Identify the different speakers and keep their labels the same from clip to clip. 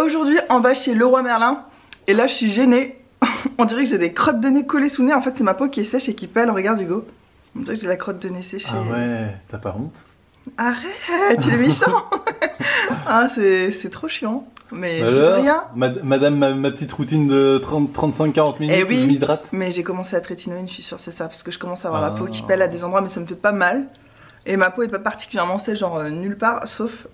Speaker 1: Aujourd'hui on va chez Leroy Merlin et là je suis gênée. On dirait que j'ai des crottes de nez collées sous le nez. En fait c'est ma peau qui est sèche et qui pèle, regarde Hugo. On dirait que j'ai la crotte de nez séchée.
Speaker 2: Ah ouais, t'as pas honte?
Speaker 1: Arrête, il est méchant. Ah c'est trop chiant. Mais je sais rien.
Speaker 2: Madame, ma petite routine de 35-40 minutes,
Speaker 1: oui,
Speaker 2: je m'hydrate.
Speaker 1: Mais j'ai commencé à trétinoïne, je suis sûre c'est ça. Parce que je commence à avoir la peau qui pèle à des endroits mais ça me fait pas mal. Et ma peau est pas particulièrement sèche, genre nulle part, sauf...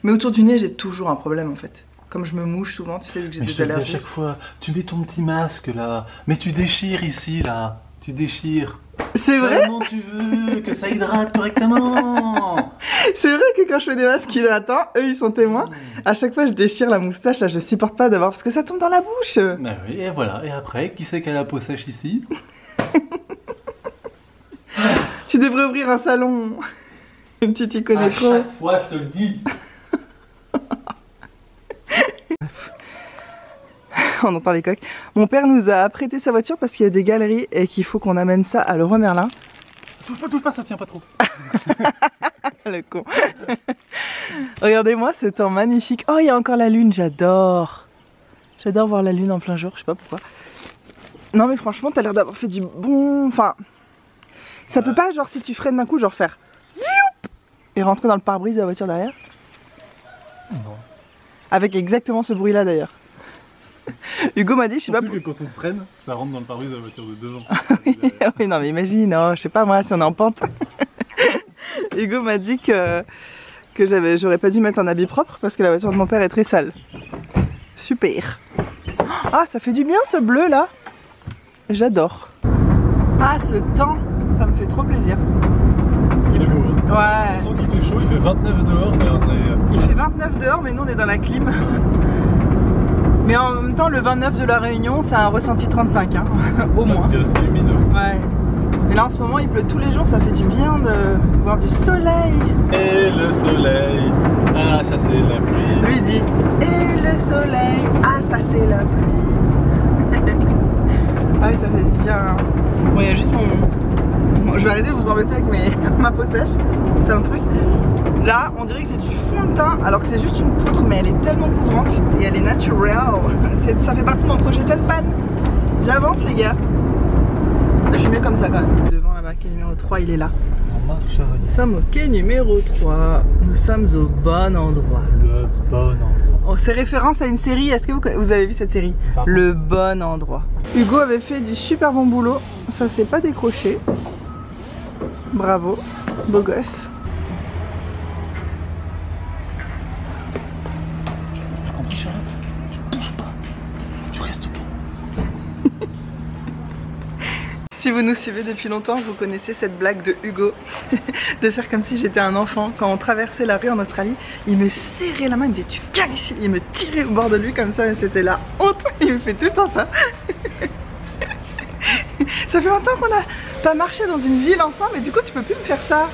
Speaker 1: Mais autour du nez j'ai toujours un problème en fait. Comme je me mouche souvent, tu sais, vu que j'ai des allergies.
Speaker 2: À chaque fois, tu mets ton petit masque là. Mais tu déchires ici là. Tu déchires.
Speaker 1: C'est vrai?
Speaker 2: Comment tu veux que ça hydrate correctement?
Speaker 1: C'est vrai que quand je fais des masques hydratants, eux ils sont témoins. À chaque fois je déchire la moustache, là, je supporte pas d'avoir parce que ça tombe dans la bouche.
Speaker 2: Ah oui, et voilà. Et après, qui c'est qui a la peau sèche ici?
Speaker 1: Tu devrais ouvrir un salon. Une petite icône
Speaker 2: À
Speaker 1: trop.
Speaker 2: chaque fois, je te le dis.
Speaker 1: On entend les coques. Mon père nous a prêté sa voiture parce qu'il y a des galeries et qu'il faut qu'on amène ça à Leroy Merlin.
Speaker 2: Touche pas, ça tient pas trop.
Speaker 1: Le con. Regardez-moi ce temps magnifique. Oh, il y a encore la lune, j'adore. J'adore voir la lune en plein jour, je sais pas pourquoi. Non mais franchement, t'as l'air d'avoir fait du bon... Enfin, ça peut pas, genre si tu freines d'un coup, genre faire... Et rentrer dans le pare-brise de la voiture derrière?
Speaker 2: Non.
Speaker 1: Avec exactement ce bruit-là d'ailleurs. Hugo m'a dit, je sais pas...
Speaker 2: Surtout que quand on freine, ça rentre dans le pare-brise de la voiture de devant.
Speaker 1: Oui, non mais imagine, oh, je sais pas moi, si on est en pente. Hugo m'a dit que j'aurais pas dû mettre un habit propre parce que la voiture de mon père est très sale. Super. Ah, ça fait du bien ce bleu là. J'adore. Ah, ce temps, ça me fait trop plaisir.
Speaker 2: Il est beau. Hein.
Speaker 1: Ouais.
Speaker 2: On sent qu'il fait chaud, il fait 29 dehors, mais on est...
Speaker 1: Il fait 29 dehors, mais nous on est dans la clim. Mais en même temps, le 29 de la Réunion, c'est un ressenti 35, hein, au moins.
Speaker 2: Parce que c'est lumineux.
Speaker 1: Ouais. Mais là en ce moment, il pleut tous les jours, ça fait du bien de voir du soleil.
Speaker 2: Et le soleil a chassé la pluie.
Speaker 1: Lui dit, et le soleil a chassé la pluie. Ah oui, ça fait du bien. Bon, il y a juste mon... Je vais arrêter de vous embêter avec ma peau sèche, ça me frustre. Là, on dirait que j'ai du fond de teint alors que c'est juste une poudre, mais elle est tellement couvrante et elle est naturelle. Ça fait partie de mon projet Tenpan. J'avance les gars. Je suis mieux comme ça quand même. Devant la quai numéro 3, il est là.
Speaker 2: On marche à...
Speaker 1: Nous sommes au quai numéro 3. Nous sommes au bon endroit.
Speaker 2: Le bon endroit.
Speaker 1: Oh, c'est référence à une série, est-ce que vous avez vu cette série? Le bon endroit. Hugo avait fait du super bon boulot, ça s'est pas décroché. Bravo, beau gosse.
Speaker 2: T'as compris Charlotte? Tu bouges pas, tu restes là.
Speaker 1: Si vous nous suivez depuis longtemps, vous connaissez cette blague de Hugo de faire comme si j'étais un enfant. Quand on traversait la rue en Australie, il me serrait la main, il me disait tu viens ici, il me tirait au bord de lui comme ça, mais c'était la honte. Il me fait tout le temps ça. Ça fait longtemps qu'on n'a pas marché dans une ville ensemble et du coup tu peux plus me faire ça.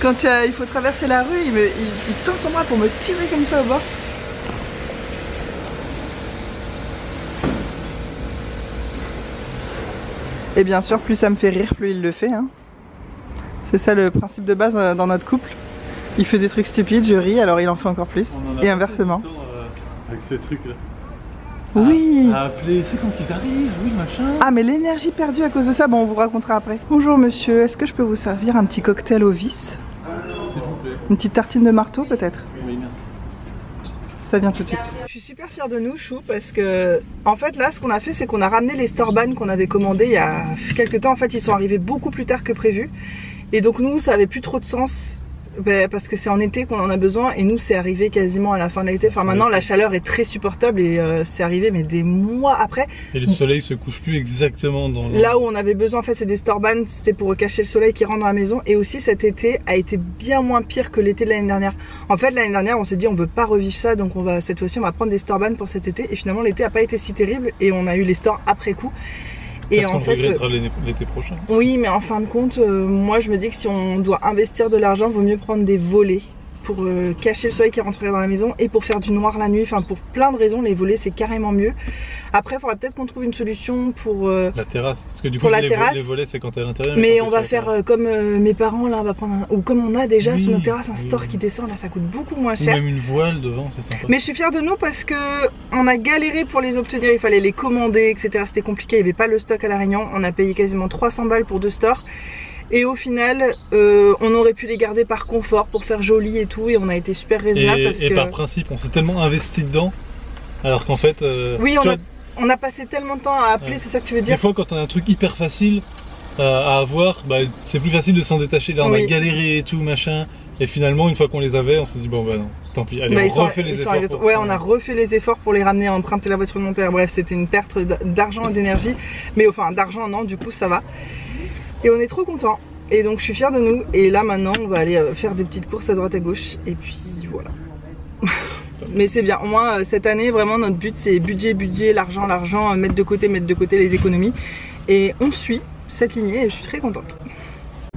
Speaker 1: Quand il faut traverser la rue, il tend son bras pour me tirer comme ça au bord. Et bien sûr, plus ça me fait rire, plus il le fait. Hein. C'est ça le principe de base dans notre couple. Il fait des trucs stupides, je ris, alors il en fait encore plus. Et inversement.
Speaker 2: Avec ces trucs là.
Speaker 1: Oui.
Speaker 2: À appeler, c'est quand qu'ils arrivent, oui, machin.
Speaker 1: Ah mais l'énergie perdue à cause de ça, bon on vous racontera après. Bonjour monsieur, est-ce que je peux vous servir un petit cocktail au vice?
Speaker 2: S'il vous plaît.
Speaker 1: Une petite tartine de marteau peut-être?
Speaker 2: Oui, merci.
Speaker 1: Ça vient tout de suite. Je suis super fière de nous, Chou, parce que en fait là ce qu'on a fait c'est qu'on a ramené les Storban qu'on avait commandés il y a quelques temps. En fait ils sont arrivés beaucoup plus tard que prévu. Et donc nous ça avait plus trop de sens. Parce que c'est en été qu'on en a besoin et nous c'est arrivé quasiment à la fin de l'été. Enfin maintenant la chaleur est très supportable et c'est arrivé mais des mois après.
Speaker 2: Et le soleil se couche plus exactement dans le...
Speaker 1: Là où on avait besoin en fait c'est des Storban, c'était pour cacher le soleil qui rentre dans la maison. Et aussi cet été a été bien moins pire que l'été de l'année dernière. En fait l'année dernière on s'est dit on veut pas revivre ça, donc cette fois-ci on va prendre des Storban pour cet été. Et finalement l'été a pas été si terrible et on a eu les stores après coup. Et en fait,
Speaker 2: l'été prochain.
Speaker 1: Oui, mais en fin de compte, moi je me dis que si on doit investir de l'argent, vaut mieux prendre des volets pour cacher le soleil qui rentrerait dans la maison et pour faire du noir la nuit. Enfin, pour plein de raisons, les volets c'est carrément mieux. Après, il faudra peut-être qu'on trouve une solution pour
Speaker 2: la terrasse. Parce que du coup, les volets c'est quand t'es à l'intérieur.
Speaker 1: Mais on va faire comme mes parents là, on va prendre ou comme on a déjà sur nos terrasses un store qui descend. Là, ça coûte beaucoup moins cher.
Speaker 2: Ou même une voile devant, c'est sympa.
Speaker 1: Mais je suis fière de nous parce que on a galéré pour les obtenir. Il fallait les commander, etc. C'était compliqué. Il n'y avait pas le stock à La Réunion. On a payé quasiment 300 balles pour 2 stores. Et au final, on aurait pu les garder par confort pour faire joli et tout. Et on a été super raisonnable
Speaker 2: et par principe, on s'est tellement investi dedans. Alors qu'en fait.
Speaker 1: Oui, on a passé tellement de temps à appeler, c'est ça que tu veux dire?
Speaker 2: Des fois, quand on a un truc hyper facile à avoir, bah, c'est plus facile de s'en détacher. Là, on a galéré et tout, machin. Et finalement, une fois qu'on les avait, on s'est dit bon, bah non, tant pis. Allez, on refait les efforts.
Speaker 1: Ouais, on a refait les efforts pour les ramener, emprunter la voiture de mon père. Bref, c'était une perte d'argent et d'énergie. Mais enfin, d'argent, non, du coup, ça va. Et on est trop contents. Et donc je suis fière de nous. Et là maintenant on va aller faire des petites courses à droite à gauche. Et puis voilà. Mais c'est bien. Au moins cette année vraiment notre but c'est budget, l'argent, mettre de côté les économies. Et on suit cette lignée et je suis très contente.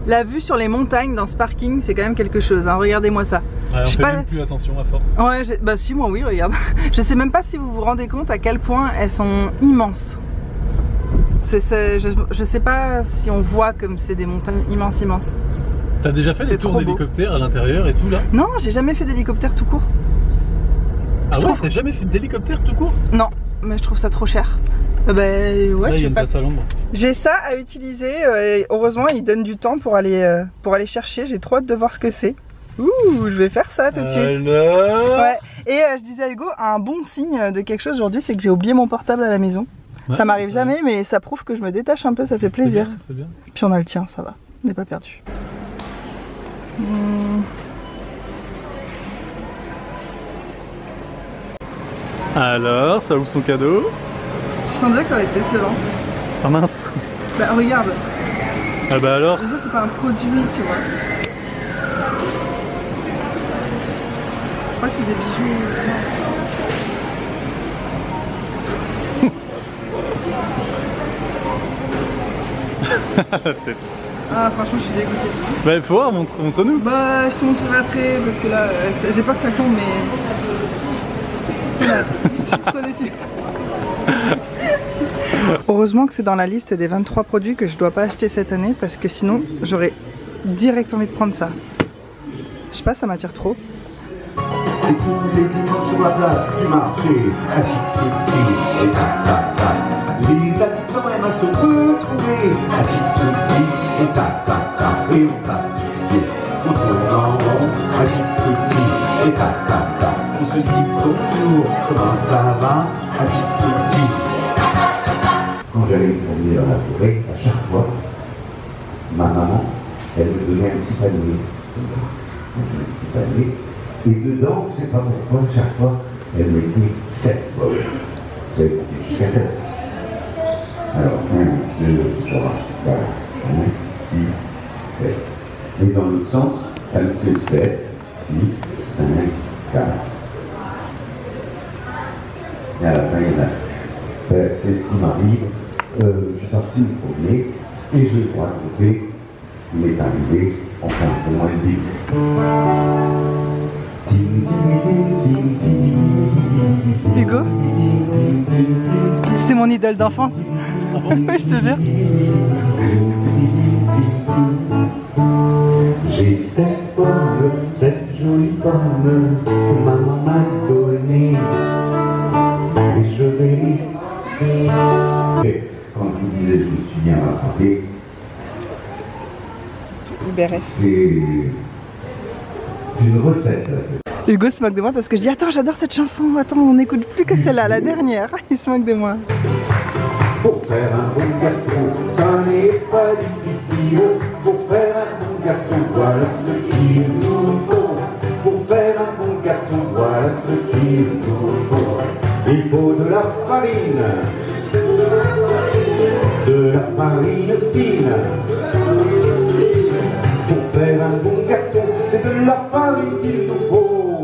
Speaker 1: La vue sur les montagnes dans ce parking c'est quand même quelque chose hein. Regardez-moi ça.
Speaker 2: Ouais, on fait même plus attention à force.
Speaker 1: Ouais, bah si moi oui regarde. Je sais même pas si vous vous rendez compte à quel point elles sont immenses. Je sais pas si on voit comme c'est des montagnes immenses.
Speaker 2: T'as déjà fait des tours d'hélicoptère à l'intérieur et tout là?
Speaker 1: Non, j'ai jamais fait d'hélicoptère tout court.
Speaker 2: Ah ouais, t'as jamais fait d'hélicoptère tout court?
Speaker 1: Non, mais je trouve ça trop cher. Ouais,
Speaker 2: là il y a une place à l'ombre.
Speaker 1: J'ai ça à utiliser, et heureusement il donne du temps pour aller chercher, j'ai trop hâte de voir ce que c'est. Ouh, je vais faire ça tout de suite. Ouais. Et je disais à Hugo, un bon signe de quelque chose aujourd'hui c'est que j'ai oublié mon portable à la maison. Ouais, ça m'arrive jamais, mais ça prouve que je me détache un peu, ça fait plaisir.
Speaker 2: C'est bien.
Speaker 1: Puis on a le tien, ça va, on n'est pas perdu.
Speaker 2: Alors, ça ouvre son cadeau.
Speaker 1: Je sens déjà que ça va être décevant.
Speaker 2: Ah mince.
Speaker 1: Bah regarde.
Speaker 2: Ah bah alors.
Speaker 1: Déjà c'est pas un produit, tu vois. Je crois que c'est des bijoux. Ah franchement je suis dégoûtée.
Speaker 2: Bah il faut voir, montre-nous.
Speaker 1: Bah je te montrerai après parce que là j'ai peur que ça tombe mais... Je suis trop déçue. Heureusement que c'est dans la liste des 23 produits que je dois pas acheter cette année parce que sinon j'aurais direct envie de prendre ça. Je sais pas, ça m'attire trop.
Speaker 3: Et tous les dimanches sur la place du marché, et tac tac tac. Les habitants aiment à se retrouver, et tac tac tac. Et on tape du pied, on tourne en rond, et tac tac tac. On se dit bonjour, comment ça va, Quand j'allais me promener dans la forêt, à chaque fois, ma maman, elle me donnait un petit panier, comme ça, un petit panier. Et dedans, je ne sais pas pourquoi, chaque fois, elle mettait 7 bols. Vous avez compté jusqu'à 7. Alors, 1, 2, 3, 4, 5, 6, 7. Et dans l'autre sens, ça nous fait 7, 6, 5, 4. Et à la fin, il y en a. C'est ce qui m'arrive. Je suis parti me promener et je vais vous raconter ce qui m'est arrivé en fin de mois de début.
Speaker 1: Hugo, c'est mon idole d'enfance. Oui, je te jure.
Speaker 3: J'ai 7 pommes, 7 jolies pommes que maman m'a données. Et je vais. Quand je vous disais, je me suis bien rattrapé. C'est une recette là.
Speaker 1: Hugo se moque de moi parce que je dis attends, j'adore cette chanson, attends, on n'écoute plus que celle-là, la dernière. Il se moque de moi.
Speaker 3: Pour faire un bon gâteau, ça n'est pas difficile. Pour faire un bon gâteau, voilà ce qu'il nous faut. Pour faire un bon gâteau, voilà ce qu'il nous faut. Il faut de la farine fine. Pour faire un bon gâteau, c'est de la farine qu'il nous faut.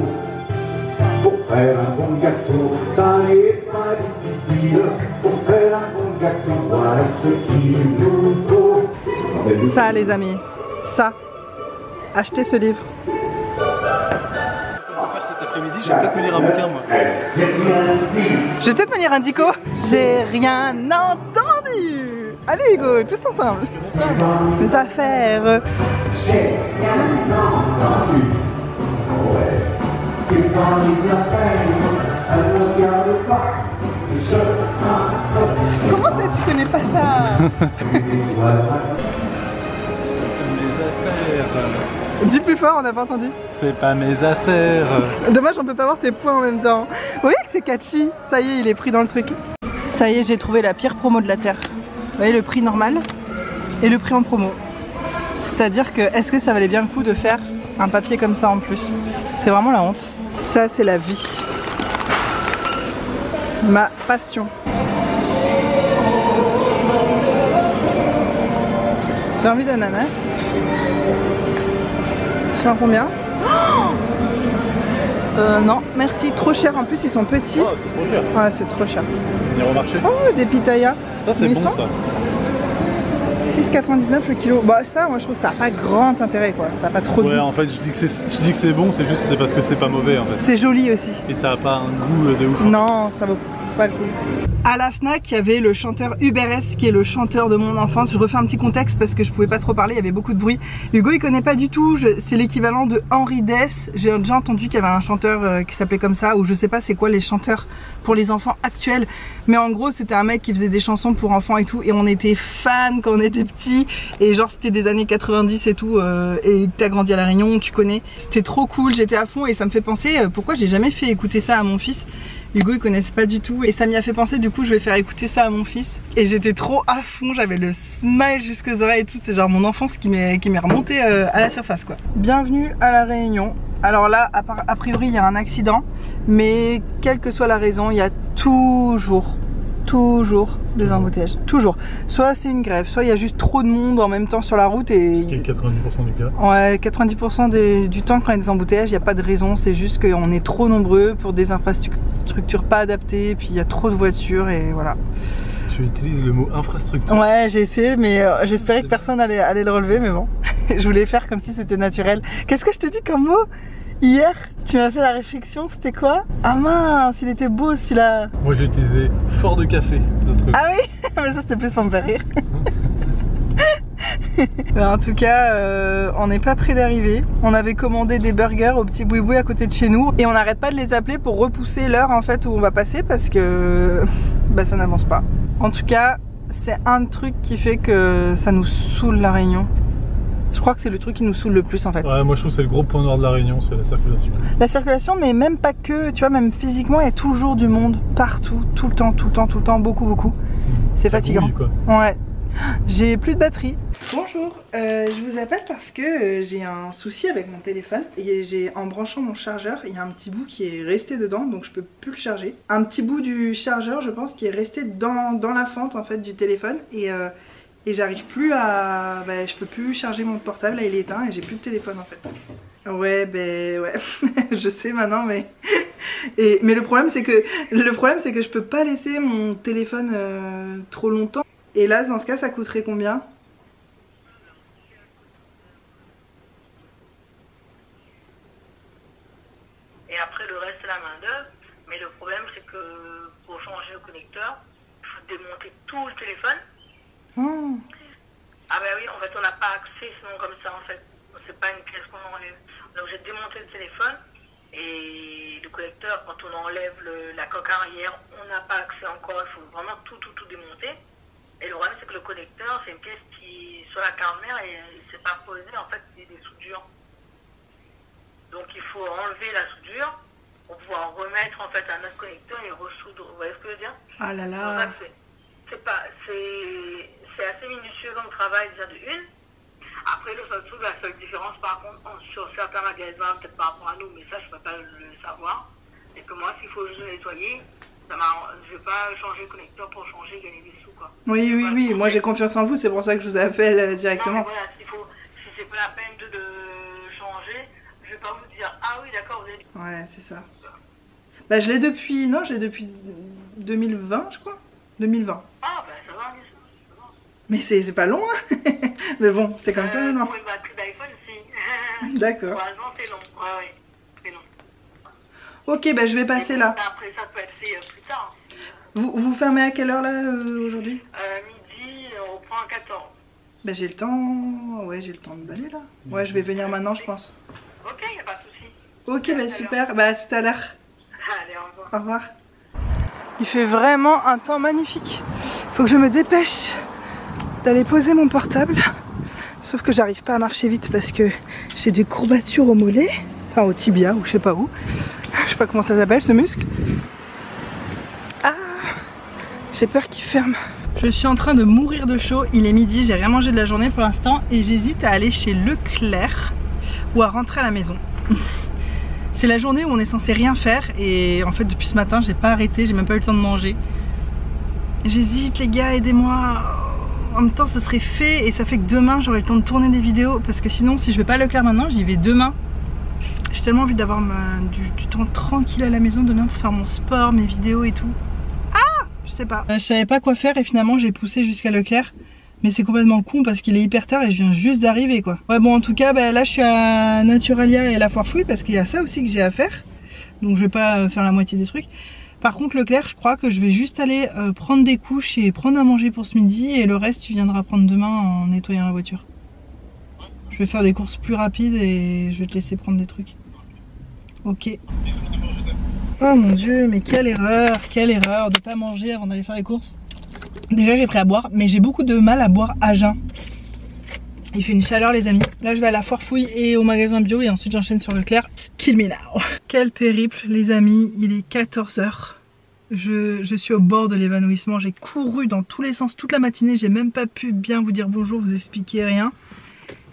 Speaker 3: Pour faire un bon gâteau, ça n'est pas difficile. Pour faire un bon gâteau, voilà ce qu'il nous faut.
Speaker 1: Ça les amis, ça, achetez ce livre.
Speaker 2: l'après-midi, je vais peut-être me lire un bouquin moi.
Speaker 1: Je vais peut-être me lire un dico. J'ai rien entendu. Allez Hugo, tous ensemble. Les affaires.
Speaker 3: J'ai rien entendu. Ouais, c'est pas les affaires, ça ne regarde pas.
Speaker 1: Comment tu connais pas ça?
Speaker 2: C'est mes affaires.
Speaker 1: Dis plus fort, on n'a pas entendu.
Speaker 2: C'est pas mes affaires.
Speaker 1: Dommage, on peut pas voir tes points en même temps. Vous voyez que c'est catchy? Ça y est, il est pris dans le truc. Ça y est, j'ai trouvé la pire promo de la Terre. Vous voyez le prix normal et le prix en promo. C'est-à-dire que, est-ce que ça valait bien le coup de faire un papier comme ça en plus? C'est vraiment la honte. Ça, c'est la vie. Ma passion. J'ai envie d'ananas. Je sais combien? Non, merci, trop cher. En plus, ils sont petits.
Speaker 2: Oh, c'est trop cher.
Speaker 1: Ouais, c'est trop cher.
Speaker 2: Venir au marché.
Speaker 1: Oh, des pitayas.
Speaker 2: Ça, c'est bon ça.
Speaker 1: 6,99 le kilo. Bah ça, moi je trouve ça n'a pas grand intérêt quoi. Ça n'a pas trop de
Speaker 2: Ouais,
Speaker 1: goût.
Speaker 2: en fait, je dis que c'est bon, c'est juste parce que c'est pas mauvais en fait.
Speaker 1: C'est joli aussi.
Speaker 2: Et ça a pas un goût de ouf.
Speaker 1: Non, ça vaut pas le coup. À la FNAC, il y avait le chanteur Hubert S qui est le chanteur de mon enfance. Je refais un petit contexte parce que je pouvais pas trop parler, il y avait beaucoup de bruit. Hugo il connaît pas du tout, c'est l'équivalent de Henri Dess. J'ai déjà entendu qu'il y avait un chanteur qui s'appelait comme ça, ou je sais pas c'est quoi les chanteurs pour les enfants actuels. Mais en gros c'était un mec qui faisait des chansons pour enfants et tout, et on était fans quand on était petits. Et genre c'était des années 90 et tout, et t'as grandi à La Réunion, tu connais. C'était trop cool, j'étais à fond et ça me fait penser pourquoi j'ai jamais fait écouter ça à mon fils. Hugo il connaissait pas du tout et ça m'y a fait penser, du coup je vais faire écouter ça à mon fils. Et j'étais trop à fond, j'avais le smile jusqu'aux oreilles et tout, c'est genre mon enfance qui m'est remontée à la surface quoi. Bienvenue à La Réunion. Alors là a priori il y a un accident, mais quelle que soit la raison, il y a toujours des embouteillages, toujours. Soit c'est une grève, soit il y a juste trop de monde en même temps sur la route et...
Speaker 2: Ce qui est 90% du cas.
Speaker 1: Ouais, 90% du temps quand il y a des embouteillages, il n'y a pas de raison, c'est juste qu'on est trop nombreux pour des infrastructures pas adaptées, puis il y a trop de voitures et voilà.
Speaker 2: Tu utilises le mot infrastructure.
Speaker 1: Ouais, j'ai essayé, mais j'espérais que personne allait le relever, mais bon. Je voulais faire comme si c'était naturel. Qu'est-ce que je te dis comme mot? Hier, tu m'as fait la réflexion, c'était quoi? Ah mince, il était beau celui-là.
Speaker 2: Moi j'ai utilisé fort de café.
Speaker 1: Ah oui? Mais ça c'était plus pour me faire rire. En tout cas, on n'est pas près d'arriver. On avait commandé des burgers au petit boui-boui à côté de chez nous. Et on n'arrête pas de les appeler pour repousser l'heure en fait où on va passer parce que bah, ça n'avance pas. En tout cas, c'est un truc qui fait que ça nous saoule La Réunion. Je crois que c'est le truc qui nous saoule le plus en fait.
Speaker 2: Ouais, moi je trouve que c'est le gros point noir de La Réunion, c'est la circulation. La
Speaker 1: circulation, mais même pas que, tu vois, même physiquement, il y a toujours du monde, partout, tout le temps, beaucoup. C'est fatigant.
Speaker 2: Quoi.
Speaker 1: Ouais. J'ai plus de batterie. Bonjour, je vous appelle parce que j'ai un souci avec mon téléphone et en branchant mon chargeur, il y a un petit bout qui est resté dedans, donc je peux plus le charger. Un petit bout du chargeur, je pense, qui est resté dans la fente en fait du téléphone et j'arrive plus à... Bah, je peux plus charger mon portable, là il est éteint et j'ai plus de téléphone en fait. Ouais, ben ouais, je sais maintenant, mais... mais le problème c'est que je peux pas laisser mon téléphone trop longtemps. Et là, dans ce cas, ça coûterait combien?
Speaker 4: Et après, le reste, c'est la main d'œuvre. Mais le problème, c'est que pour changer le connecteur, il faut démonter tout le téléphone.
Speaker 1: Oh.
Speaker 4: Ah ben oui, en fait, on n'a pas accès sinon comme ça, en fait. C'est pas une pièce qu'on enlève. Donc j'ai démonté le téléphone et le connecteur, quand on enlève la coque arrière, on n'a pas accès encore. Il faut vraiment tout démonter. Et le problème, c'est que le connecteur, c'est une pièce qui est sur la carte mère et il ne s'est pas posé, en fait, c'est des soudures. Donc il faut enlever la soudure pour pouvoir remettre en fait un autre connecteur et ressoudre. Vous voyez ce que je veux dire?
Speaker 1: Ah là là.
Speaker 4: C'est assez minutieux comme travail déjà de une. Après le seul truc, la seule différence par contre sur certains magasins, peut-être par rapport à nous, mais ça je ne peux pas le savoir, c'est que moi s'il faut juste le nettoyer, je ne vais pas changer le connecteur pour changer, gagner des sous quoi.
Speaker 1: Oui, moi j'ai confiance en vous, c'est pour ça que je vous appelle directement.
Speaker 4: Non, voilà, si c'est pas la peine de changer, je vais pas vous dire ah oui d'accord vous avez...
Speaker 1: Ouais c'est ça. Bah je l'ai depuis 2020 je crois. 2020.
Speaker 4: Ah bah ça va,
Speaker 1: mais c'est pas long hein. Mais bon c'est comme ça maintenant.
Speaker 4: Pour une batterie d'iPhone si.
Speaker 1: D'accord.
Speaker 4: Pour l'instant c'est long, ouais c'est long.
Speaker 1: Ok, bah je vais passer là.
Speaker 4: Après ça peut être fait plus tard.
Speaker 1: Vous fermez à quelle heure là aujourd'hui?
Speaker 4: Midi, on prend à 14.
Speaker 1: Bah j'ai le temps, ouais j'ai le temps de baler là. Ouais je vais venir maintenant je pense.
Speaker 4: Ok, y a pas de souci.
Speaker 1: Ok bah super, bah à tout à l'heure.
Speaker 4: Allez, au revoir.
Speaker 1: Au revoir. Il fait vraiment un temps magnifique. Faut que je me dépêche d'aller poser mon portable. Sauf que j'arrive pas à marcher vite parce que j'ai des courbatures au mollet. Enfin au tibia ou je sais pas où. Je sais pas comment ça s'appelle ce muscle. Ah, j'ai peur qu'il ferme. Je suis en train de mourir de chaud, il est midi, j'ai rien mangé de la journée pour l'instant et j'hésite à aller chez Leclerc ou à rentrer à la maison. C'est la journée où on est censé rien faire et en fait depuis ce matin j'ai pas arrêté, j'ai même pas eu le temps de manger. J'hésite les gars, aidez-moi. En même temps ce serait fait et ça fait que demain j'aurai le temps de tourner des vidéos parce que sinon si je vais pas à Leclerc maintenant j'y vais demain. J'ai tellement envie d'avoir du temps tranquille à la maison demain pour faire mon sport, mes vidéos et tout. Je sais pas. Je savais pas quoi faire et finalement j'ai poussé jusqu'à Leclerc. Mais c'est complètement con parce qu'il est hyper tard et je viens juste d'arriver quoi. Ouais bon en tout cas bah, là je suis à Naturalia et la Foire Fouille parce qu'il y a ça aussi que j'ai à faire. Donc je vais pas faire la moitié des trucs. Par contre Leclerc je crois que je vais juste aller prendre des couches et prendre à manger pour ce midi. Et le reste tu viendras prendre demain en nettoyant la voiture. Je vais faire des courses plus rapides et je vais te laisser prendre des trucs. Ok. Oh mon dieu, mais quelle erreur de pas manger avant d'aller faire les courses. Déjà j'ai pris à boire, mais j'ai beaucoup de mal à boire à jeun. Il fait une chaleur les amis. Là je vais à la Foire Fouille et au magasin bio et ensuite j'enchaîne sur Leclerc. Kill me now. Quel périple les amis, il est 14 h. Je suis au bord de l'évanouissement, j'ai couru dans tous les sens toute la matinée, j'ai même pas pu bien vous dire bonjour, vous expliquer rien.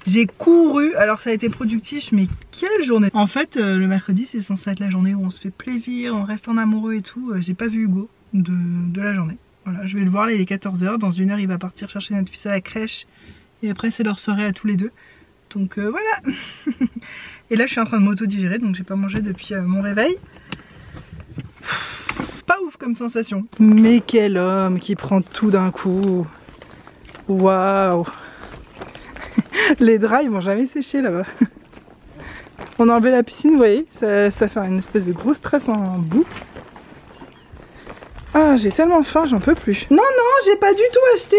Speaker 1: J'ai couru, alors ça a été productif, mais quelle journée! En fait, le mercredi, c'est censé être la journée où on se fait plaisir, on reste en amoureux et tout. J'ai pas vu Hugo de la journée. Voilà, je vais le voir, là il est 14 h. Dans 1 heure, il va partir chercher notre fils à la crèche. Et après, c'est leur soirée à tous les deux. Donc voilà! Et là, je suis en train de m'auto-digérer, donc j'ai pas mangé depuis mon réveil. Pas ouf comme sensation. Mais quel homme qui prend tout d'un coup! Waouh! Les draps ils vont jamais sécher là-bas. On a enlevé la piscine, vous voyez, ça fait une espèce de gros stress en bout. Ah j'ai tellement faim, j'en peux plus. Non j'ai pas du tout acheté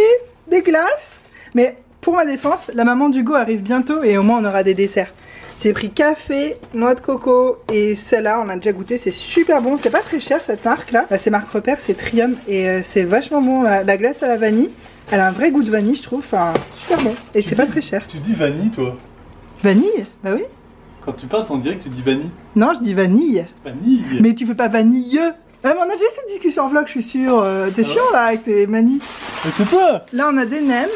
Speaker 1: des glaces. Mais pour ma défense, la maman d'Hugo arrive bientôt et au moins on aura des desserts. J'ai pris café, noix de coco et celle-là on a déjà goûté, c'est super bon. C'est pas très cher cette marque là, c'est marque Repère, c'est Trium et c'est vachement bon la glace à la vanille. Elle a un vrai goût de vanille, je trouve, enfin super bon. Et c'est pas très cher.
Speaker 2: Tu dis vanille, toi?
Speaker 1: Vanille? Bah oui.
Speaker 2: Quand tu parles, on dirait que tu dis vanille.
Speaker 1: Non, je dis vanille.
Speaker 2: Vanille.
Speaker 1: Mais tu fais pas vanille. Mais on a déjà cette discussion en vlog, je suis sûre. T'es chiant là avec tes manies.
Speaker 2: Mais c'est toi!
Speaker 1: Là, on a des nems,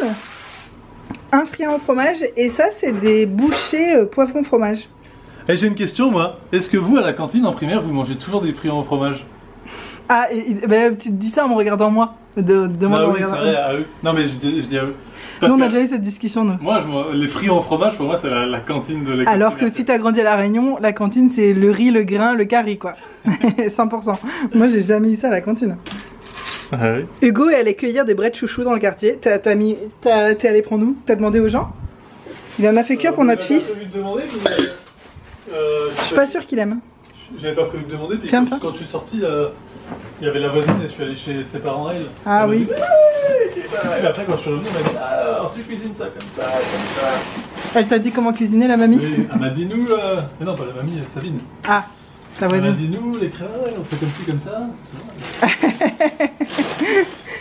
Speaker 1: un friand au fromage, et ça, c'est des bouchées poivron fromage.
Speaker 2: Et j'ai une question, moi. Est-ce que vous, à la cantine en primaire, vous mangez toujours des friands au fromage?
Speaker 1: Ah, bah, tu te dis ça en me regardant moi. De moi
Speaker 2: ah oui, c'est vrai, à eux. Non, mais je dis à eux.
Speaker 1: Nous, on a déjà eu cette discussion, nous.
Speaker 2: Moi, les friands au fromage, pour moi, c'est la cantine de l'école.
Speaker 1: Alors que si t'as grandi à La Réunion, la cantine, c'est le riz, le grain, le curry, quoi. 100%. Moi, j'ai jamais eu ça à la cantine.
Speaker 2: Ah oui.
Speaker 1: Hugo est allé cueillir des braies de chouchou dans le quartier. T'es allé prendre où? T'as demandé aux gens? Il en a fait cuire pour notre fils. Je suis pas sûre qu'il aime.
Speaker 2: J'avais pas prévu de demander, puis quand je suis sorti, il y avait la voisine et je suis allé chez ses parents, elle.
Speaker 1: Ah oui.
Speaker 2: Et après, quand je suis revenu, elle m'a dit ah, alors tu cuisines ça comme ça, comme ça.
Speaker 1: Elle t'a dit comment cuisiner, la mamie?
Speaker 2: Oui, elle m'a dit nous. Mais non, pas la mamie, Sabine.
Speaker 1: Ah, ta voisine.
Speaker 2: Elle m'a dit nous, les créoles, on fait comme ci, comme ça.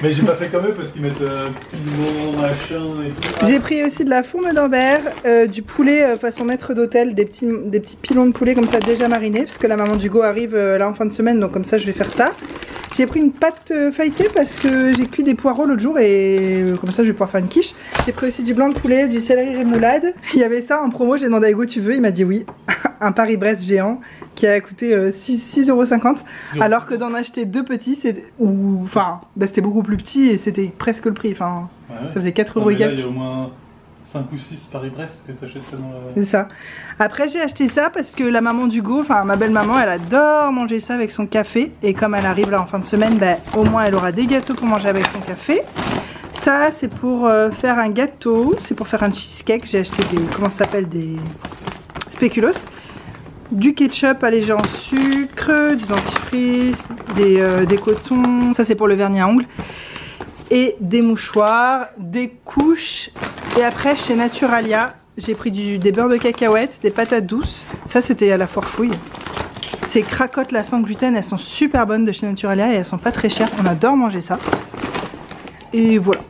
Speaker 2: Mais j'ai pas fait comme eux parce qu'ils mettent piment, machin et tout.
Speaker 1: J'ai pris aussi de la fourme d'Ambert, du poulet façon maître d'hôtel, des petits pilons de poulet comme ça déjà marinés, parce que la maman d'Hugo arrive là en fin de semaine, donc comme ça je vais faire ça. J'ai pris une pâte feuilletée parce que j'ai cuit des poireaux l'autre jour et comme ça je vais pouvoir faire une quiche. J'ai pris aussi du blanc de poulet, du céleri rémoulade. Il y avait ça en promo, j'ai demandé à Hugo tu veux, il m'a dit oui. Un Paris-Brest géant qui a coûté 6,50 €, alors que d'en acheter 2 petits, c'était beaucoup plus petit et c'était presque le prix. Enfin, ouais. Ça faisait 4 € égal.
Speaker 2: Il y a au moins 5 ou 6 Paris-Brest que tu achètes dans la...
Speaker 1: C'est ça. Après j'ai acheté ça parce que la maman d'Hugo, enfin ma belle-maman, elle adore manger ça avec son café. Et comme elle arrive là en fin de semaine, bah, au moins elle aura des gâteaux pour manger avec son café. Ça c'est pour faire un gâteau, c'est pour faire un cheesecake. J'ai acheté des, comment ça s'appelle, des spéculoos. du ketchup allégé en sucre, du dentifrice, des cotons, ça c'est pour le vernis à ongles, et des mouchoirs, des couches. Et après chez Naturalia, j'ai pris des beurres de cacahuètes, des patates douces, ça c'était à la foire fouille. Ces cracottes là sans gluten, elles sont super bonnes de chez Naturalia et elles sont pas très chères, on adore manger ça. Et voilà.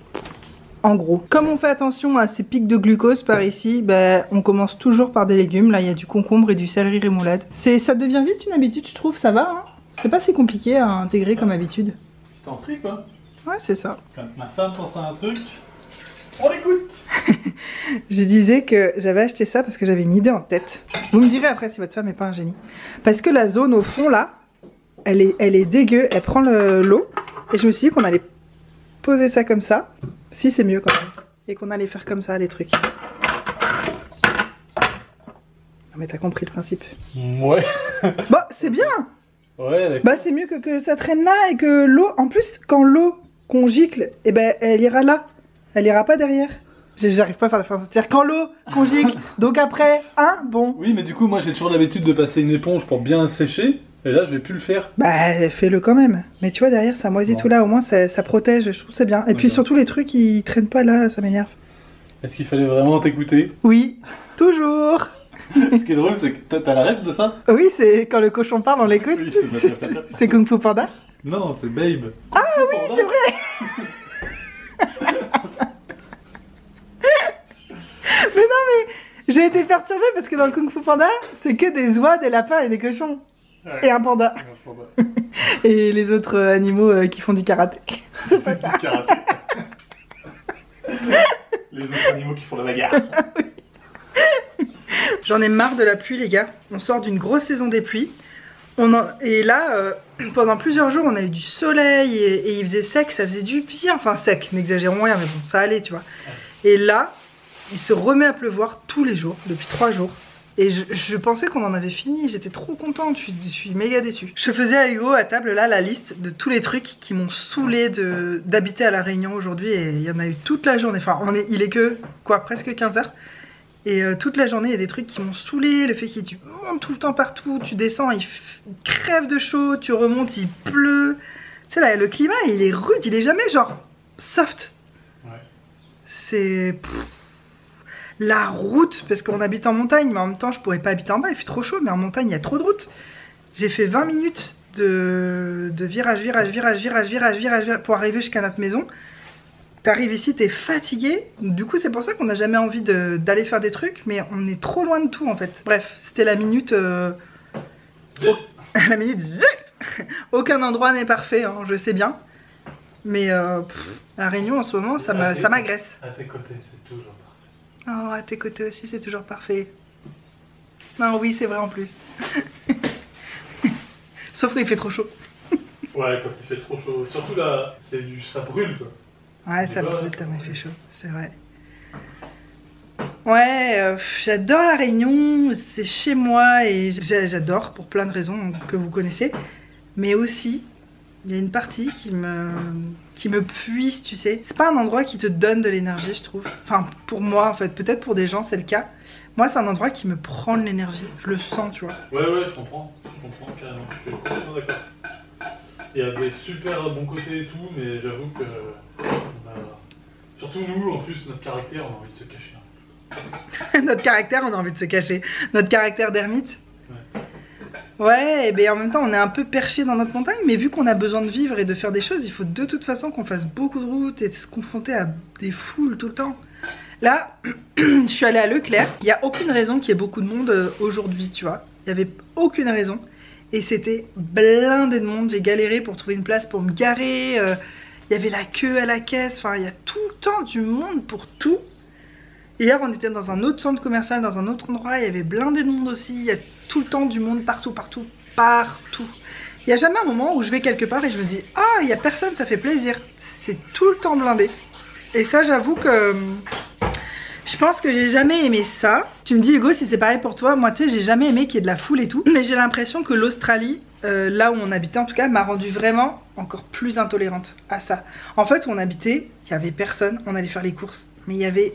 Speaker 1: En gros, comme on fait attention à ces pics de glucose par ici, ben, on commence toujours par des légumes. Là, il y a du concombre et du céleri rémoulade. Ça devient vite une habitude, je trouve. Ça va, hein. C'est pas si compliqué à intégrer comme habitude.
Speaker 2: C'est un truc, quoi.
Speaker 1: Ouais, c'est ça.
Speaker 2: Quand ma femme pense à un truc, on l'écoute.
Speaker 1: Je disais que j'avais acheté ça parce que j'avais une idée en tête. Vous me direz après si votre femme n'est pas un génie. Parce que la zone au fond, là, elle est dégueu. Elle prend l'eau. Et je me suis dit qu'on allait poser ça comme ça. Si, c'est mieux quand même. Et qu'on allait faire comme ça les trucs. Non mais t'as compris le principe.
Speaker 2: Ouais.
Speaker 1: Bah c'est bien.
Speaker 2: Ouais, d'accord.
Speaker 1: Bah c'est mieux que ça traîne là et que l'eau... En plus, quand l'eau qu'on gicle, eh ben elle ira là. Elle ira pas derrière. J'arrive pas à faire la phrase. C'est-à-dire quand l'eau qu'on gicle, donc après, hein, bon.
Speaker 2: Oui, mais du coup, moi j'ai toujours l'habitude de passer une éponge pour bien sécher. Et là, je vais plus le faire.
Speaker 1: Bah, fais-le quand même. Mais tu vois, derrière, ça moisit tout là. Au moins, ça protège. Je trouve que c'est bien. Et puis surtout, les trucs, ils traînent pas là. Ça m'énerve.
Speaker 2: Est-ce qu'il fallait vraiment t'écouter?
Speaker 1: Oui, toujours.
Speaker 2: Ce qui est drôle, c'est que t'as la rêve de ça?
Speaker 1: Oui, c'est quand le cochon parle, on l'écoute.
Speaker 2: Oui,
Speaker 1: c'est Kung Fu Panda.
Speaker 2: Non, c'est Babe.
Speaker 1: Ah oui, c'est vrai. Mais non, mais j'ai été perturbée parce que dans Kung Fu Panda, c'est que des oies, des lapins et des cochons. Ouais. Et un panda. Et les autres animaux qui font du karaté. C'est pas ça. Du karaté.
Speaker 2: Les autres animaux qui font la bagarre.
Speaker 1: Oui. J'en ai marre de la pluie, les gars. On sort d'une grosse saison des pluies. Et là, pendant plusieurs jours, on a eu du soleil et il faisait sec. Ça faisait du bien. Enfin, sec, n'exagérons rien, mais bon, ça allait, tu vois. Et là, il se remet à pleuvoir tous les jours, depuis 3 jours. Et je pensais qu'on en avait fini, j'étais trop contente, je suis méga déçue. Je faisais à Hugo à table là la liste de tous les trucs qui m'ont saoulé d'habiter à La Réunion aujourd'hui. Et il y en a eu toute la journée, enfin il est que quoi, presque 15 h. Et toute la journée il y a des trucs qui m'ont saoulé. Le fait qu'il y ait du monde tout le temps partout, tu descends, il crève de chaud, tu remontes, il pleut. Tu sais là, le climat il est rude, il est jamais genre soft. Ouais. C'est... La route, parce qu'on habite en montagne, mais en même temps je pourrais pas habiter en bas, il fait trop chaud, mais en montagne il y a trop de routes. J'ai fait 20 minutes de virage pour arriver jusqu'à notre maison. T'arrives ici, t'es fatigué, du coup c'est pour ça qu'on n'a jamais envie d'aller faire des trucs, mais on est trop loin de tout en fait. Bref, c'était la minute... la minute... Aucun endroit n'est parfait, hein, je sais bien. Mais La Réunion en ce moment, ça m'agresse.
Speaker 2: À tes côtés, c'est toujours parfait.
Speaker 1: Oh, à tes côtés aussi, c'est toujours parfait. Non, oui, c'est vrai en plus. Sauf qu'il fait trop chaud.
Speaker 2: Ouais, quand il fait trop chaud. Surtout là, ça brûle quoi.
Speaker 1: Ouais, ça brûle tellement il fait chaud, c'est vrai. Ouais, j'adore La Réunion, c'est chez moi et j'adore pour plein de raisons que vous connaissez. Mais aussi, il y a une partie qui me puise, tu sais. C'est pas un endroit qui te donne de l'énergie, je trouve. Enfin, pour moi, en fait. Peut-être pour des gens, c'est le cas. Moi, c'est un endroit qui me prend de l'énergie. Je le sens, tu vois.
Speaker 2: Ouais, je comprends. Je comprends carrément. Je suis complètement d'accord. Il y a des super bons côtés et tout, mais j'avoue que... Surtout nous, en plus, notre caractère, on a envie de se cacher.
Speaker 1: Notre caractère, on a envie de se cacher. Notre caractère d'ermite. Ouais, et bien en même temps on est un peu perché dans notre montagne, mais vu qu'on a besoin de vivre et de faire des choses, il faut de toute façon qu'on fasse beaucoup de routes et de se confronter à des foules tout le temps. Là, je suis allée à Leclerc, il n'y a aucune raison qu'il y ait beaucoup de monde aujourd'hui, tu vois. Il n'y avait aucune raison. Et c'était blindé de monde, j'ai galéré pour trouver une place pour me garer, il y avait la queue à la caisse, enfin il y a tout le temps du monde pour tout. Hier on était dans un autre centre commercial, dans un autre endroit, il y avait blindé de monde aussi, il y a tout le temps du monde partout. Il n'y a jamais un moment où je vais quelque part et je me dis « Ah, il n'y a personne, ça fait plaisir ». C'est tout le temps blindé. Et ça j'avoue que je pense que j'ai jamais aimé ça. Tu me dis Hugo si c'est pareil pour toi, moi tu sais j'ai jamais aimé qu'il y ait de la foule et tout. Mais j'ai l'impression que l'Australie, là où on habitait en tout cas, m'a rendue vraiment encore plus intolérante à ça. En fait où on habitait, il n'y avait personne, on allait faire les courses, mais il y avait...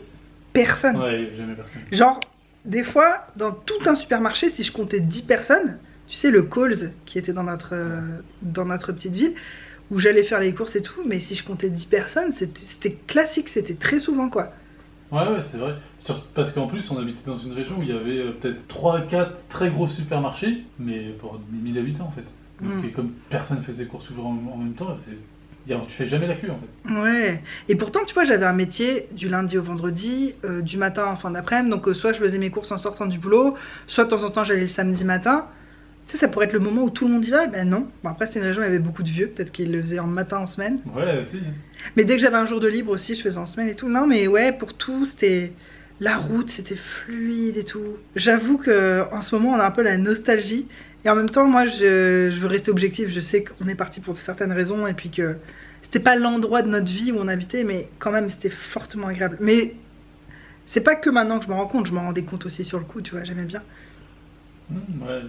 Speaker 1: personne.
Speaker 2: Ouais, jamais personne.
Speaker 1: Genre, des fois, dans tout un supermarché, si je comptais 10 personnes, tu sais, le Coles qui était dans notre petite ville, où j'allais faire les courses et tout, mais si je comptais 10 personnes, c'était classique, c'était très souvent quoi.
Speaker 2: Ouais, c'est vrai. Parce qu'en plus, on habitait dans une région où il y avait peut-être 3-4 très gros supermarchés, mais pour 10 000 habitants en fait. Donc, et comme personne fait ses courses souvent en même temps, tu fais jamais la queue en fait.
Speaker 1: Ouais, et pourtant tu vois, j'avais un métier du lundi au vendredi, du matin en fin d'après-midi, donc soit je faisais mes courses en sortant du boulot, soit de temps en temps j'allais le samedi matin. Tu sais, ça pourrait être le moment où tout le monde y va, ben non. Bon, après c'est une région où il y avait beaucoup de vieux, peut-être qu'ils le faisaient en matin, en semaine.
Speaker 2: Ouais, si.
Speaker 1: Mais dès que j'avais un jour de libre aussi, je faisais en semaine et tout. Non mais ouais, pour tout, c'était... La route, c'était fluide et tout. J'avoue qu'en ce moment, on a un peu la nostalgie. Et en même temps, moi, je veux rester objectif. Je sais qu'on est parti pour certaines raisons et puis que c'était pas l'endroit de notre vie où on habitait, mais quand même, c'était fortement agréable. Mais c'est pas que maintenant que je me rends compte, je m'en rendais compte aussi sur le coup, tu vois, j'aimais bien.
Speaker 2: Ouais,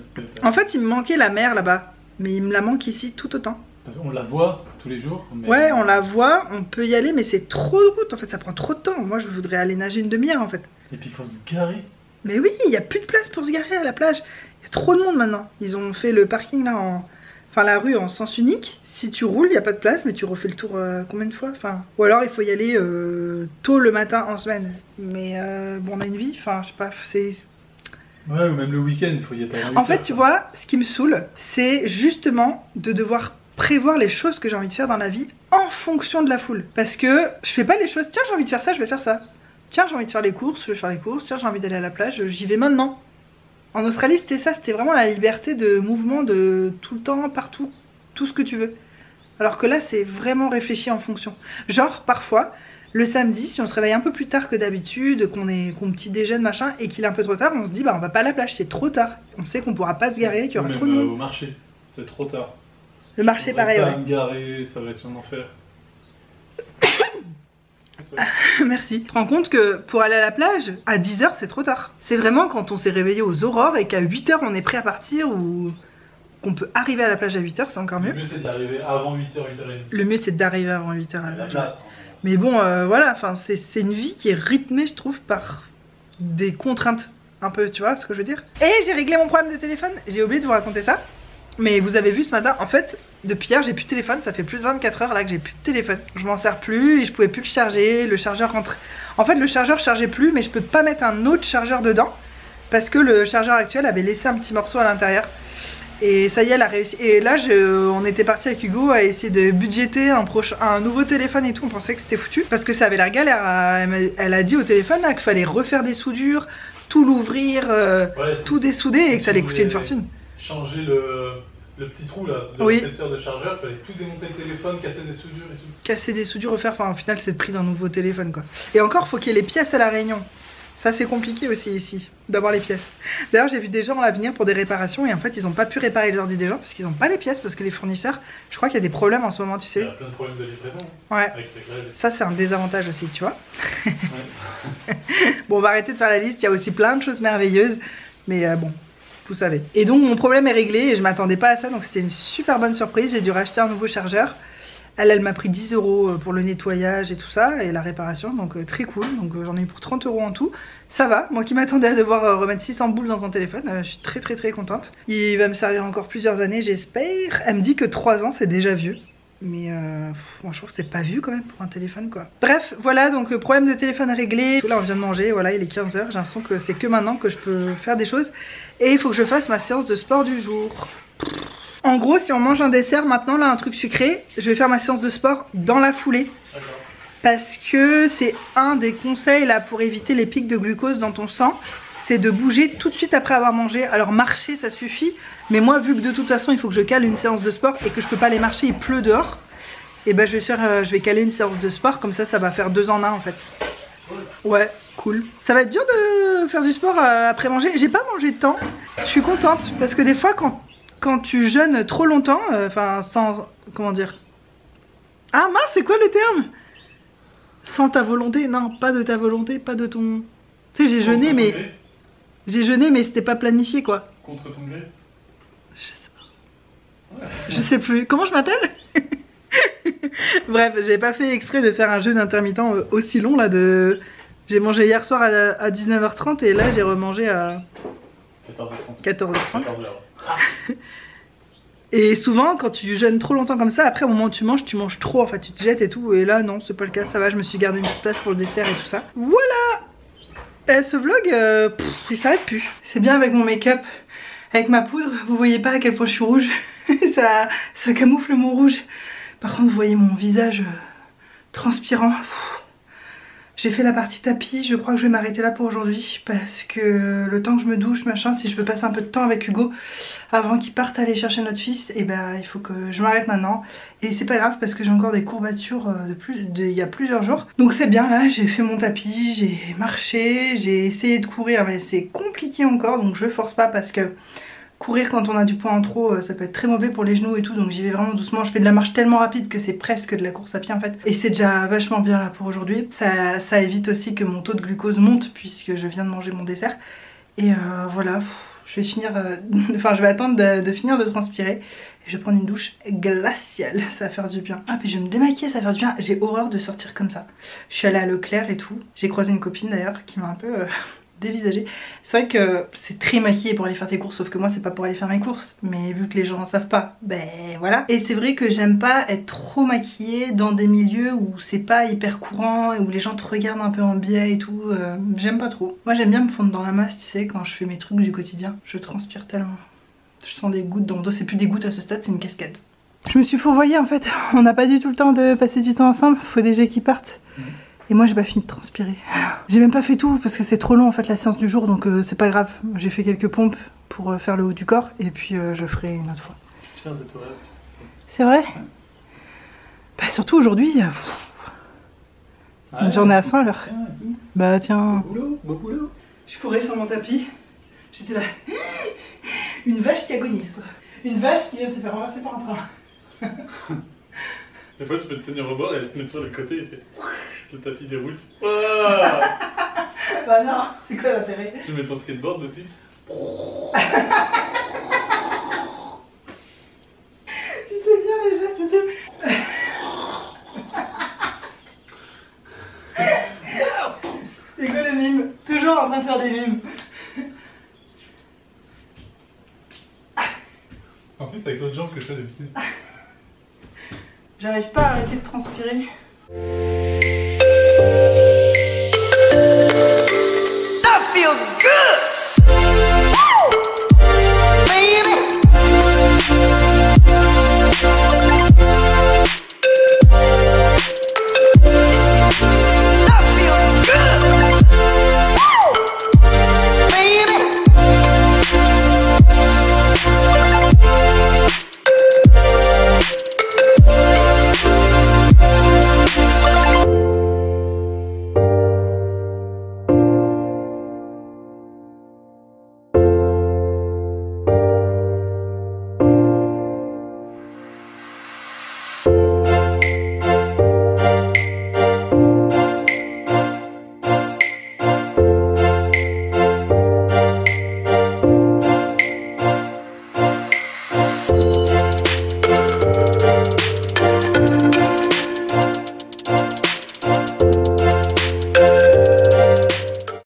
Speaker 1: en fait, il me manquait la mer là-bas, mais il me la manque ici tout autant.
Speaker 2: Parce qu'on la voit tous les jours. Mais...
Speaker 1: Ouais, on la voit, on peut y aller, mais c'est trop de route, en fait, ça prend trop de temps. Moi, je voudrais aller nager une demi-heure, en fait.
Speaker 2: Et puis, il faut se garer.
Speaker 1: Mais oui, il n'y a plus de place pour se garer à la plage. Il y a trop de monde maintenant. Ils ont fait le parking là Enfin, la rue en sens unique. Si tu roules, il n'y a pas de place, mais tu refais le tour combien de fois enfin... Ou alors, il faut y aller tôt le matin en semaine. Mais bon, on a une vie, enfin, je sais pas, c'est...
Speaker 2: Ouais, ou même le week-end, il faut y être à 8
Speaker 1: En fait, tu vois, ce qui me saoule, c'est justement de devoir prévoir les choses que j'ai envie de faire dans la vie en fonction de la foule. Parce que je fais pas les choses, tiens j'ai envie de faire ça, je vais faire ça. Tiens j'ai envie de faire les courses, je vais faire les courses. Tiens j'ai envie d'aller à la plage, j'y vais maintenant. En Australie c'était ça, c'était vraiment la liberté de mouvement de tout le temps, partout, tout ce que tu veux. Alors que là c'est vraiment réfléchi en fonction. Genre parfois, le samedi, si on se réveille un peu plus tard que d'habitude, qu'on petit déjeune machin et qu'il est un peu trop tard, on se dit bah on va pas à la plage, c'est trop tard. On sait qu'on pourra pas se garer, qu'il y aura trop de monde.
Speaker 2: Au marché, c'est trop tard.
Speaker 1: Le marché pareil, ouais.
Speaker 2: Me garer, ça va être un enfer.
Speaker 1: Merci. Tu te rends compte que pour aller à la plage, à 10 h c'est trop tard. C'est vraiment quand on s'est réveillé aux aurores et qu'à 8 h on est prêt à partir ou qu'on peut arriver à la plage à 8 h, c'est encore mieux.
Speaker 2: Le mieux c'est d'arriver avant 8 h, 8h30.
Speaker 1: Le mieux c'est d'arriver avant 8 h à la plage.
Speaker 2: Place,
Speaker 1: mais bon, voilà, c'est une vie qui est rythmée, je trouve, par des contraintes. Un peu, tu vois ce que je veux dire. Et j'ai réglé mon problème de téléphone. J'ai oublié de vous raconter ça. Mais vous avez vu ce matin, en fait, depuis hier j'ai plus de téléphone, ça fait plus de 24 heures là que j'ai plus de téléphone. Je m'en sers plus et je pouvais plus le charger, le chargeur rentre. En fait le chargeur chargeait plus mais je peux pas mettre un autre chargeur dedans parce que le chargeur actuel avait laissé un petit morceau à l'intérieur. Et ça y est, elle a réussi. Et là on était parti avec Hugo à essayer de budgéter un nouveau téléphone et tout, on pensait que c'était foutu. Parce que ça avait l'air galère, elle a dit au téléphone là qu'il fallait refaire des soudures, tout l'ouvrir, tout dessouder et que ça allait coûter une fortune.
Speaker 2: Changer le petit trou là, le récepteur de chargeur, il fallait tout démonter le téléphone, casser des soudures et tout.
Speaker 1: Casser des soudures, refaire, enfin au final c'est le prix d'un nouveau téléphone quoi. Et encore faut qu'il y ait les pièces à la Réunion. Ça c'est compliqué aussi ici, d'avoir les pièces. D'ailleurs j'ai vu des gens là venir pour des réparations et en fait ils n'ont pas pu réparer les ordi des gens parce qu'ils n'ont pas les pièces, parce que les fournisseurs, je crois qu'il y a des problèmes en ce moment tu sais.
Speaker 2: Il y a plein de problèmes de livraison.
Speaker 1: Ouais. Ça c'est un désavantage aussi tu vois. Ouais. Bon on va arrêter de faire la liste, il y a aussi plein de choses merveilleuses. Mais bon, vous savez. Et donc mon problème est réglé et je m'attendais pas à ça, donc c'était une super bonne surprise. J'ai dû racheter un nouveau chargeur. Elle m'a pris 10 € pour le nettoyage et tout ça, et la réparation, donc très cool. Donc j'en ai eu pour 30 € en tout. Ça va, moi qui m'attendais à devoir remettre 600 boules dans un téléphone, je suis très contente. Il va me servir encore plusieurs années, j'espère. Elle me dit que 3 ans c'est déjà vieux. Mais moi je trouve que c'est pas vieux quand même pour un téléphone quoi. Bref, voilà, donc problème de téléphone réglé. Là on vient de manger, voilà, il est 15 h. J'ai l'impression que c'est que maintenant que je peux faire des choses. Et il faut que je fasse ma séance de sport du jour. En gros, si on mange un dessert maintenant, là un truc sucré, je vais faire ma séance de sport dans la foulée. Parce que c'est un des conseils là pour éviter les pics de glucose dans ton sang. C'est de bouger tout de suite après avoir mangé. Alors marcher ça suffit, mais moi vu que de toute façon il faut que je cale une séance de sport et que je peux pas aller marcher, il pleut dehors, et ben je vais caler une séance de sport, comme ça va faire 2 en 1 en fait. Ouais, cool. Ça va être dur de faire du sport après manger. J'ai pas mangé de temps, je suis contente, parce que des fois quand tu jeûnes trop longtemps, enfin sans, comment dire, ah mince c'est quoi le terme? Sans ta volonté, non pas de ta volonté, pas de ton... Tu sais j'ai jeûné mais... J'ai jeûné mais c'était pas planifié quoi.
Speaker 2: Contre ton gré?
Speaker 1: Je sais pas. Je sais plus. Comment je m'appelle? Bref, j'ai pas fait exprès de faire un jeûne intermittent aussi long là de J'ai mangé hier soir à 19h30 et là j'ai remangé à 14h30.
Speaker 2: 14h.
Speaker 1: Et souvent quand tu jeûnes trop longtemps comme ça, après au moment où tu manges trop, en fait tu te jettes et tout. Et là non, c'est pas le cas, ça va, je me suis gardé une petite place pour le dessert et tout ça. Voilà. Et ce vlog, il s'arrête plus. C'est bien avec mon make-up, avec ma poudre, vous voyez pas à quel point je suis rouge. ça camoufle mon rouge. Par contre vous voyez mon visage transpirant. J'ai fait la partie tapis, je crois que je vais m'arrêter là pour aujourd'hui parce que le temps que je me douche, machin, si je veux passer un peu de temps avec Hugo avant qu'il parte aller chercher notre fils, et ben il faut que je m'arrête maintenant. Et c'est pas grave parce que j'ai encore des courbatures il y a plusieurs jours. Donc c'est bien, là j'ai fait mon tapis, j'ai marché, j'ai essayé de courir mais c'est compliqué encore, donc je force pas parce que courir quand on a du poids en trop, ça peut être très mauvais pour les genoux et tout, donc j'y vais vraiment doucement. Je fais de la marche tellement rapide que c'est presque de la course à pied en fait. Et c'est déjà vachement bien là pour aujourd'hui. Ça évite aussi que mon taux de glucose monte puisque je viens de manger mon dessert. Et voilà, je vais finir, enfin je vais attendre de finir de transpirer. Et je vais prendre une douche glaciale, ça va faire du bien. Ah puis je vais me démaquiller, ça va faire du bien. J'ai horreur de sortir comme ça. Je suis allée à Leclerc et tout. J'ai croisé une copine d'ailleurs qui m'a un peu... dévisagé. C'est vrai que c'est très maquillé pour aller faire tes courses, sauf que moi c'est pas pour aller faire mes courses, mais vu que les gens en savent pas, ben voilà. Et c'est vrai que j'aime pas être trop maquillée dans des milieux où c'est pas hyper courant et où les gens te regardent un peu en biais et tout, j'aime pas trop. Moi j'aime bien me fondre dans la masse, tu sais, quand je fais mes trucs du quotidien. Je transpire tellement. Je sens des gouttes dans le dos, c'est plus des gouttes à ce stade, c'est une cascade. Je me suis fourvoyée en fait, on n'a pas du tout le temps de passer du temps ensemble, faut déjà qu'ils partent. Et moi j'ai pas fini de transpirer. J'ai même pas fait tout parce que c'est trop long en fait la séance du jour, donc c'est pas grave. J'ai fait quelques pompes pour faire le haut du corps et puis je ferai une autre fois.
Speaker 2: Fier de toi.
Speaker 1: C'est vrai? Bah surtout aujourd'hui, c'est une journée à 100 à l'heure. Bah tiens.
Speaker 2: Beau boulot.
Speaker 1: Je courais sur mon tapis, j'étais là. Une vache qui agonise quoi. Une vache qui vient de se faire renverser par un train.
Speaker 2: Des fois tu peux te tenir au bord et aller te mettre sur le côté et fait... Le tapis déroule. Oh
Speaker 1: bah non, c'est quoi l'intérêt?
Speaker 2: Tu mets ton skateboard aussi.
Speaker 1: Tu fais bien les gestes et tout. C'est quoi le mime? Toujours en train de faire des mimes.
Speaker 2: En plus c'est avec l'autre jambe que je fais d'habitude.
Speaker 1: J'arrive pas à arrêter de transpirer. That feels good!